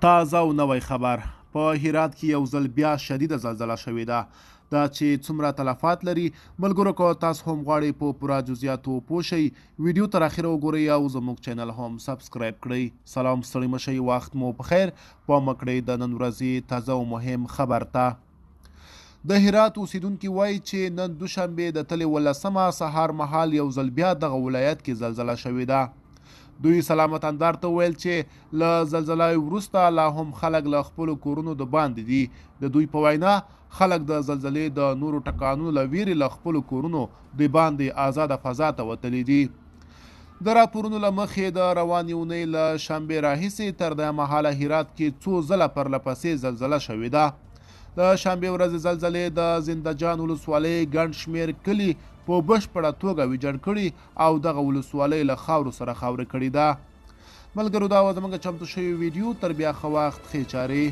تازه او نوی خبر په هرات کې یو ځل بیا شدیده زلزله شوې ده دا چې څومره تلفات لري ملګرو که تاسو هم غواړئ په پوره جزئیاتو پوه شئ ویډیو تر اخره وګورئ او زموږ چینل هم سبسکرایب کړئ سلام ستړي مه شئ وخت مو په خیر پام کړئ د نن ورځې تازه او مهم خبر ته د هرات اوسیدونکي وایي چې نن دوشنبې د تلې 18 سهار مهال یو ځل بیا دغه ولایت کې زلزله شوې ده دوی سلامت اندار ته ویل چې له زلزلې وروسته لا هم خلک له خپلو کورونو د باندې دي د دوی په وینا خلک د زلزلې د نورو ټکانونو له ویرې له خپلو کورونو د باندې آزاده فضا ته وتلي دي د راپورونو له مخې د روانې اونۍ له شنبې راهیسې تر دې مهاله هرات کې څو ځله پرله پسې زلزله شوې ده د شنبې ورځې زلزلې د زندهجان ولسوالۍ ګڼ شمېر کلي په بشپړه توګه ویجاړ کړي او دغه ولسوالۍ له خاورو سره خاوره کړې ده ملګرو دا وه زموږ چمتو شوې ویډیو تر بیا ښه وخت ښې چارې